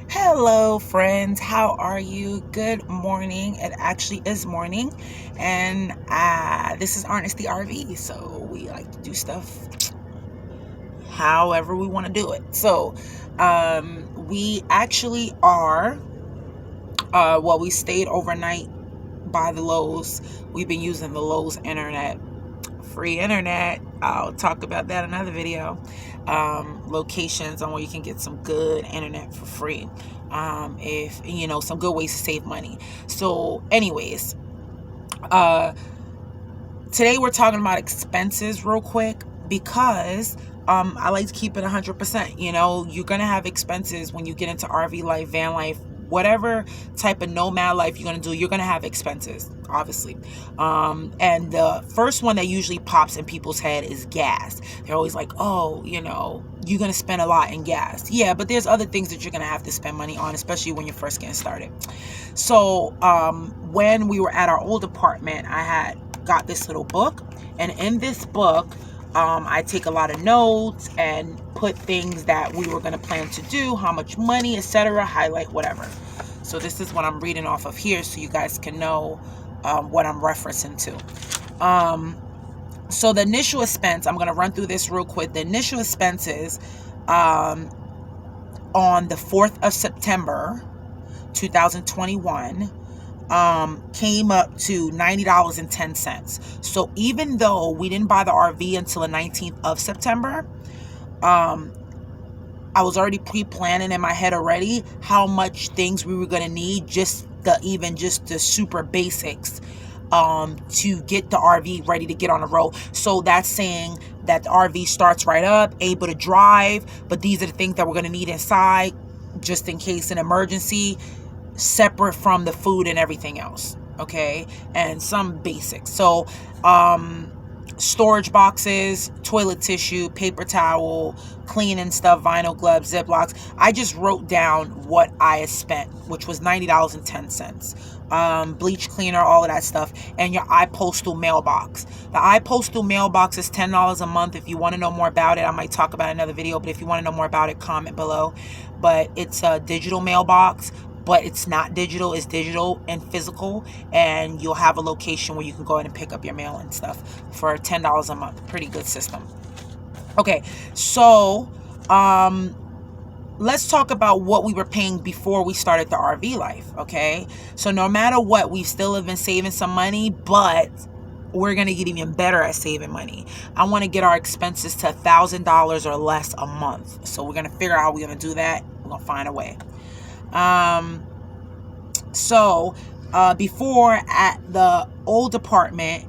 Hello, friends. How are you? Good morning. It actually is morning, and this is Ernest the RV. So we like to do stuff however we want to do it. So, we actually are. We stayed overnight by the Lowe's. We've been using the Lowe's internet, free internet. I'll talk about that in another video. Locations on where you can get some good internet for free. If you know, some good ways to save money. So anyways, today we're talking about expenses real quick because I like to keep it 100%. You know, you're gonna have expenses when you get into RV life, van life, whatever type of nomad life you're gonna do. You're gonna have expenses, obviously. And the first one that usually pops in people's head is gas. They're always like, oh, you know, you're gonna spend a lot in gas. Yeah, but there's other things that you're gonna have to spend money on, especially when you're first getting started. So when we were at our old apartment, I had got this little book, and in this book I take a lot of notes and put things that we were going to plan to do, how much money, etc., highlight whatever. So this is what I'm reading off of here so you guys can know what I'm referencing to. So the initial expense, I'm going to run through this real quick. The initial expenses on the 4th of September 2021 came up to $90.10. So even though we didn't buy the RV until the 19th of September, I was already pre-planning in my head already how much things we were going to need, just the super basics to get the RV ready to get on the road. So that's saying that the RV starts right up, able to drive, but these are the things that we're going to need inside just in case an emergency, separate from the food and everything else, okay? And some basics. So storage boxes, toilet tissue, paper towel, cleaning stuff, vinyl gloves, Ziplocs. I just wrote down what I had spent, which was $90.10. Bleach cleaner, all of that stuff, and your iPostal mailbox. The iPostal mailbox is $10 a month. If you want to know more about it, I might talk about another video, but if you want to know more about it, comment below. But it's a digital mailbox, but it's not digital, it's digital and physical, and you'll have a location where you can go ahead and pick up your mail and stuff for $10 a month. Pretty good system. Okay, so let's talk about what we were paying before we started the RV life, okay? So no matter what, we still have been saving some money, but we're going to get even better at saving money. I want to get our expenses to $1,000 or less a month. So we're going to figure out how we're going to do that. We're going to find a way. Before at the old apartment,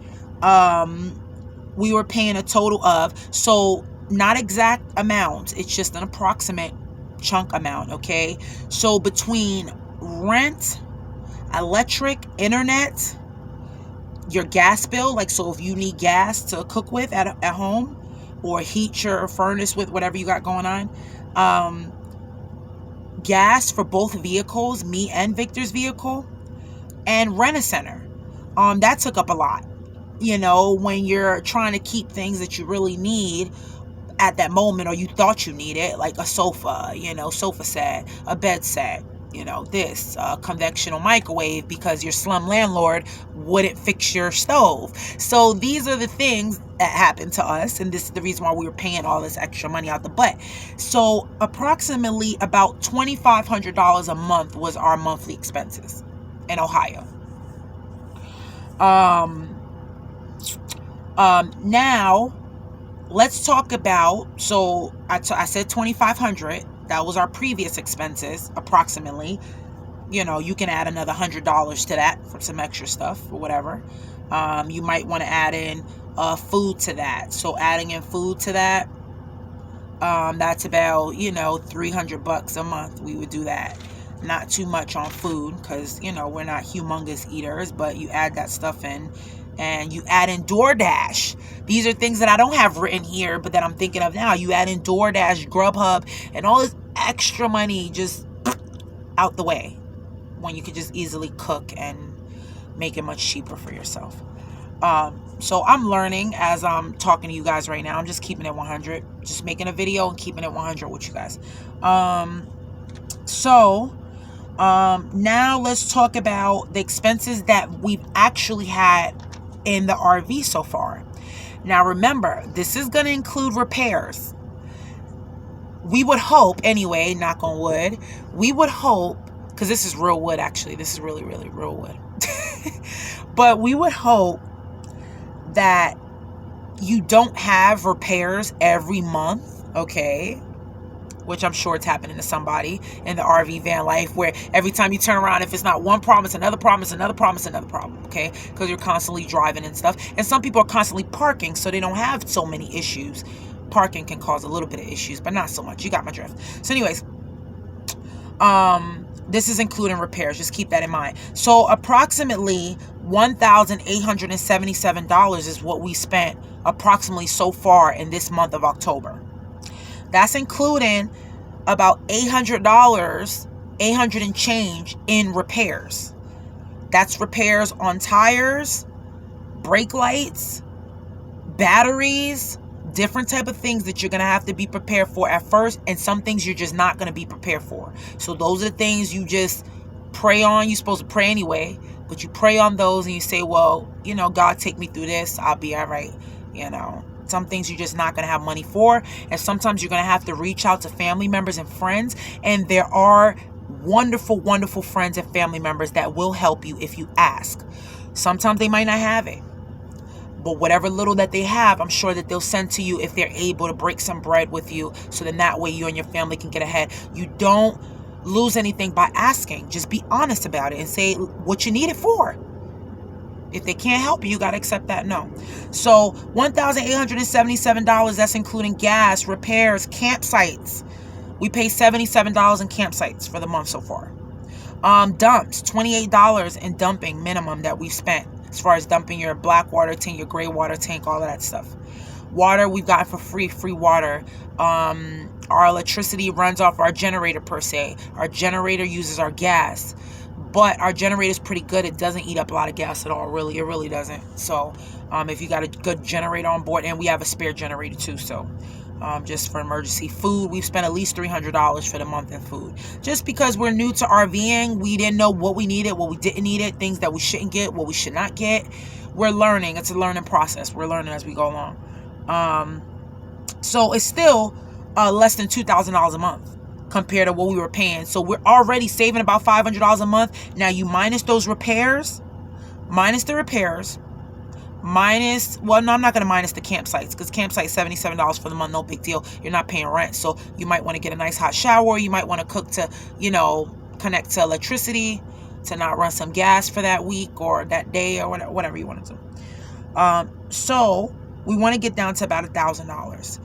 we were paying a total of, so not exact amounts, it's just an approximate chunk amount, okay? So between rent, electric, internet, your gas bill, like, so if you need gas to cook with at home or heat your furnace with whatever you got going on, gas for both vehicles, me and Victor's vehicle, and Rent-A-Center. That took up a lot. You know, when you're trying to keep things that you really need at that moment, or you thought you needed, like a sofa, you know, sofa set, a bed set, you know, this convectional microwave because your slum landlord wouldn't fix your stove. So these are the things that happened to us, and this is the reason why we were paying all this extra money out the butt. So approximately about $2,500 a month was our monthly expenses in Ohio. Now let's talk about, so I said $2,500. That was our previous expenses, approximately. You know, you can add another $100 to that for some extra stuff or whatever. You might want to add in food to that. So adding in food to that, that's about, you know, $300 a month. We would do that. Not too much on food because, you know, we're not humongous eaters, but you add that stuff in. And you add in DoorDash. These are things that I don't have written here, but that I'm thinking of now. You add in DoorDash, Grubhub, and all this extra money just out the way when you could just easily cook and make it much cheaper for yourself. So I'm learning as I'm talking to you guys right now. I'm just keeping it 100. Just making a video and keeping it 100 with you guys. So now let's talk about the expenses that we've actually had in the RV so far. Now remember, this is going to include repairs. We would hope, anyway, knock on wood, we would hope, because this is real wood actually, this is really, really real wood. But we would hope that you don't have repairs every month, okay? Which I'm sure it's happening to somebody in the RV van life, where every time you turn around, if it's not one problem, it's another problem, it's another problem, it's another problem, okay? Because you're constantly driving and stuff. And some people are constantly parking, so they don't have so many issues. Parking can cause a little bit of issues, but not so much. You got my drift. So anyways, this is including repairs. Just keep that in mind. So approximately $1,877 is what we spent approximately so far in this month of October. That's including about $800, 800 and change in repairs. That's repairs on tires, brake lights, batteries, different type of things that you're going to have to be prepared for at first, and some things you're just not going to be prepared for. So those are the things you just pray on. You're supposed to pray anyway, but you pray on those and you say, well, you know, God, take me through this. I'll be all right. You know, some things you're just not going to have money for. And sometimes you're going to have to reach out to family members and friends. And there are wonderful, wonderful friends and family members that will help you if you ask. Sometimes they might not have it, but whatever little that they have, I'm sure that they'll send to you if they're able to break some bread with you. So then that way you and your family can get ahead. You don't lose anything by asking. Just be honest about it and say what you need it for. If they can't help you, you got to accept that no. So $1,877, that's including gas, repairs, campsites. We pay $77 in campsites for the month so far. Dumps, $28 in dumping minimum that we've spent. As far as dumping your black water tank, your gray water tank, all of that stuff. Water we've got for free water. Our electricity runs off our generator per se. Our generator uses our gas. But our generator is pretty good. It doesn't eat up a lot of gas at all, really. It really doesn't. So if you got a good generator on board, and we have a spare generator too, so just for emergency. Food, we've spent at least $300 for the month in food. Just because we're new to RVing, we didn't know what we needed, what we didn't need it, things that we shouldn't get, what we should not get. We're learning. It's a learning process. We're learning as we go along. So it's still less than $2,000 a month compared to what we were paying. So we're already saving about $500 a month. Now you minus those repairs, minus the repairs, minus, well, no, I'm not going to minus the campsites, because campsite $77 for the month, no big deal. You're not paying rent. So you might want to get a nice hot shower. You might want to cook to, you know, connect to electricity to not run some gas for that week or that day or whatever you want to do. So we want to get down to about $1,000.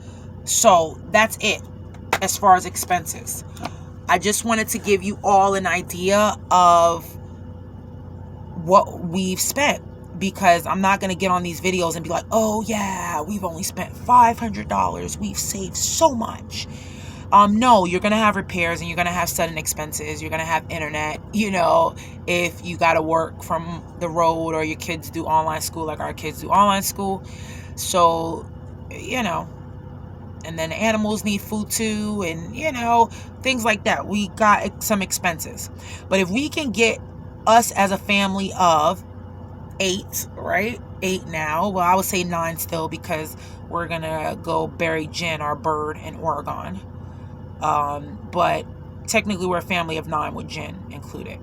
So that's it as far as expenses. I just wanted to give you all an idea of what we've spent, because I'm not going to get on these videos and be like, oh yeah, we've only spent $500. We've saved so much. No, you're going to have repairs and you're going to have sudden expenses. You're going to have internet, you know, if you got to work from the road or your kids do online school, like our kids do online school. So, you know, and then the animals need food too, and, you know, things like that. We got some expenses. But if we can get us as a family of 8, right? 8 now. Well, I would say 9 still, because we're going to go bury Jen, our bird, in Oregon. But technically we're a family of 9 with Jen included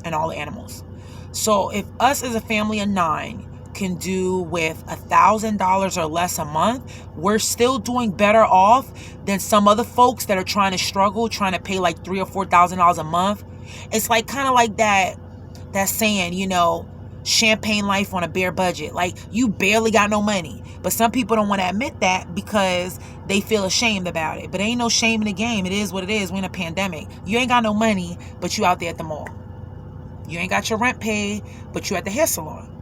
and all the animals. So if us as a family of 9 can do with $1,000 or less a month, we're still doing better off than some other folks that are trying to struggle, trying to pay like $3,000 or $4,000 a month. It's like kind of like that saying, you know, champagne life on a bare budget. Like, you barely got no money. But some people don't want to admit that because they feel ashamed about it. But ain't no shame in the game. It is what it is. We're in a pandemic. You ain't got no money, but you out there at the mall. You ain't got your rent paid, but you at the hair salon.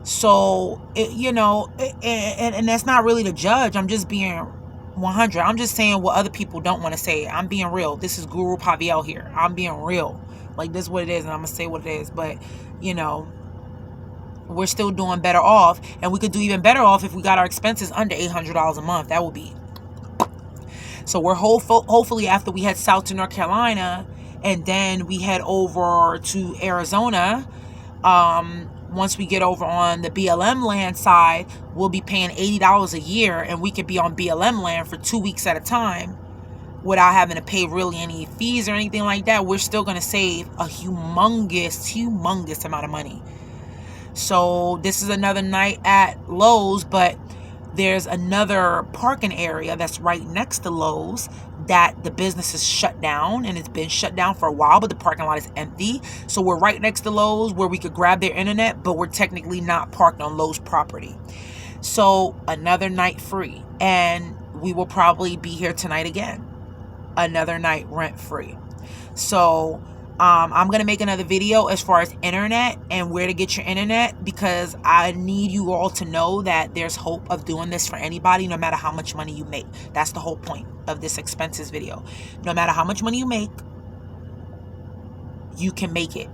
So, you know, and that's not really to judge. I'm just being 100. I'm just saying what other people don't want to say. I'm being real. This is Guru Paviel here. I'm being real. Like, this is what it is, and I'm going to say what it is. But, you know, we're still doing better off, and we could do even better off if we got our expenses under $800 a month. That would be. So we're hopefully after we head south to North Carolina and then we head over to Arizona, once we get over on the BLM land side, we'll be paying $80 a year, and we could be on BLM land for 2 weeks at a time without having to pay really any fees or anything like that. We're still going to save a humongous amount of money. So this is another night at Lowe's, but there's another parking area that's right next to Lowe's that the business is shut down, and it's been shut down for a while, but the parking lot is empty. So we're right next to Lowe's where we could grab their internet, but we're technically not parked on Lowe's property. So another night free, and we will probably be here tonight again. Another night rent free. So I'm going to make another video as far as internet and where to get your internet, because I need you all to know that there's hope of doing this for anybody, no matter how much money you make. That's the whole point of this expenses video. No matter how much money you make, you can make it.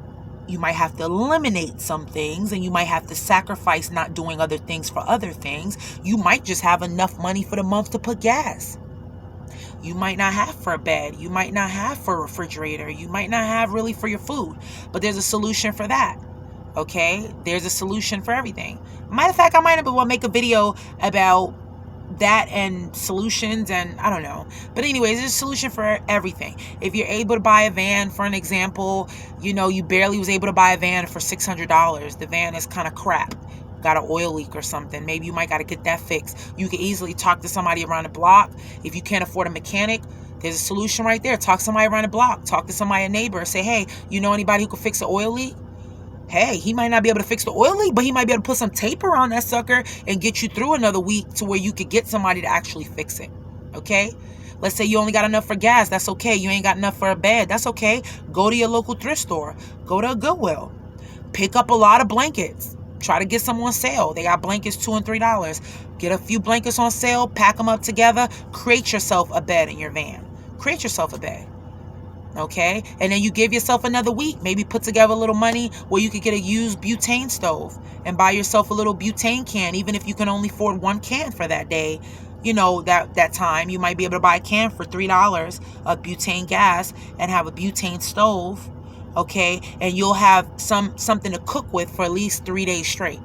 You might have to eliminate some things, and you might have to sacrifice not doing other things for other things. You might just have enough money for the month to put gas. You might not have for a bed. You might not have for a refrigerator. You might not have really for your food. But there's a solution for that. Okay? There's a solution for everything. Matter of fact, I might make a video about that and solutions, and I don't know. But anyways, there's a solution for everything. If you're able to buy a van, for an example, you barely was able to buy a van for $600. The van is kind of crap. Got an oil leak or something. Maybe you might got to get that fixed. You can easily talk to somebody around the block. If you can't afford a mechanic, there's a solution right there. Talk to somebody around the block. Talk to somebody, a neighbor. Say, hey, you know anybody who can fix an oil leak? Hey, he might not be able to fix the oil leak, but he might be able to put some tape around that sucker and get you through another week to where you could get somebody to actually fix it. Okay? Let's say you only got enough for gas. That's okay. You ain't got enough for a bed. That's okay. Go to your local thrift store. Go to a Goodwill. Pick up a lot of blankets. Try to get some on sale. They got blankets $2 and $3. Get a few blankets on sale. Pack them up together. Create yourself a bed in your van. Create yourself a bed. Okay? And then you give yourself another week. Maybe put together a little money where you could get a used butane stove and buy yourself a little butane can. Even if you can only afford one can for that day, that time, you might be able to buy a can for $3 of butane gas and have a butane stove. Okay, and you'll have something to cook with for at least 3 days straight.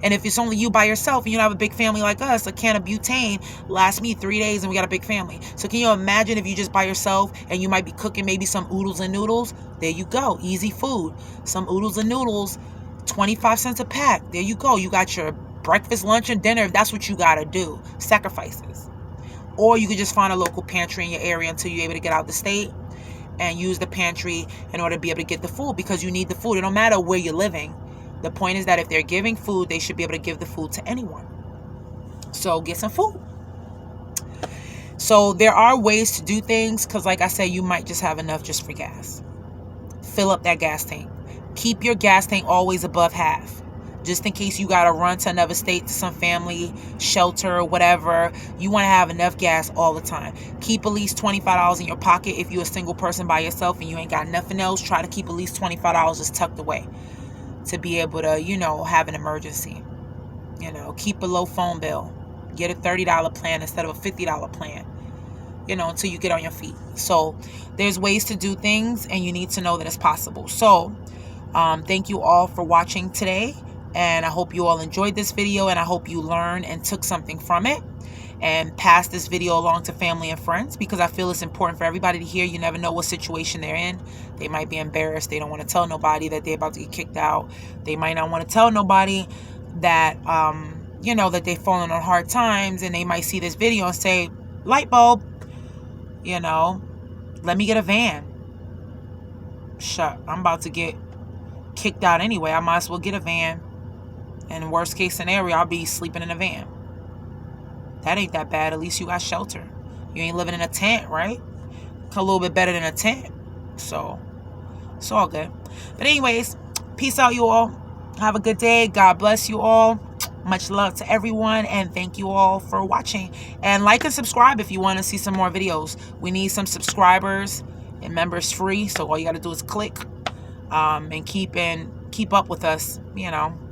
And if it's only you by yourself and you don't have a big family like us, a can of butane lasts me 3 days, and we got a big family. So can you imagine if you just by yourself and you might be cooking maybe some oodles and noodles? There you go, easy food. Some oodles and noodles, 25 cents a pack. There you go. You got your breakfast, lunch, and dinner if that's what you got to do. Sacrifices. Or you could just find a local pantry in your area until you're able to get out the state, and use the pantry in order to be able to get the food, because you need the food. It don't matter where you're living. The point is that if they're giving food, they should be able to give the food to anyone. So get some food. So there are ways to do things, because like I said, you might just have enough just for gas. Fill up that gas tank. Keep your gas tank always above half. Just in case you got to run to another state, to some family shelter or whatever. You want to have enough gas all the time. Keep at least $25 in your pocket. If you're a single person by yourself and you ain't got nothing else, try to keep at least $25 just tucked away to be able to, have an emergency. Keep a low phone bill. Get a $30 plan instead of a $50 plan, until you get on your feet. So there's ways to do things, and you need to know that it's possible. So thank you all for watching today. And I hope you all enjoyed this video, and I hope you learned and took something from it and pass this video along to family and friends, because I feel it's important for everybody to hear. You never know what situation they're in. They might be embarrassed. They don't want to tell nobody that they're about to get kicked out. They might not want to tell nobody that, that they've fallen on hard times, and they might see this video and say, light bulb, let me get a van. Shut, I'm about to get kicked out anyway. I might as well get a van. And worst case scenario, I'll be sleeping in a van. That ain't that bad. At least you got shelter. You ain't living in a tent, right? A little bit better than a tent. So, it's all good. But anyways, peace out, you all. Have a good day. God bless you all. Much love to everyone. And thank you all for watching. And like and subscribe if you want to see some more videos. We need some subscribers. And members free. So all you got to do is click. And keep up with us,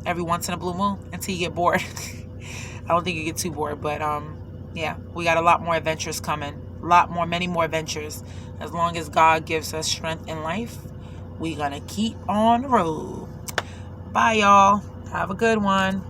every once in a blue moon until you get bored. I don't think you get too bored, but yeah, we got a lot more adventures coming. many more adventures. As long as God gives us strength in life, we're gonna keep on the road. Bye, y'all. Have a good one.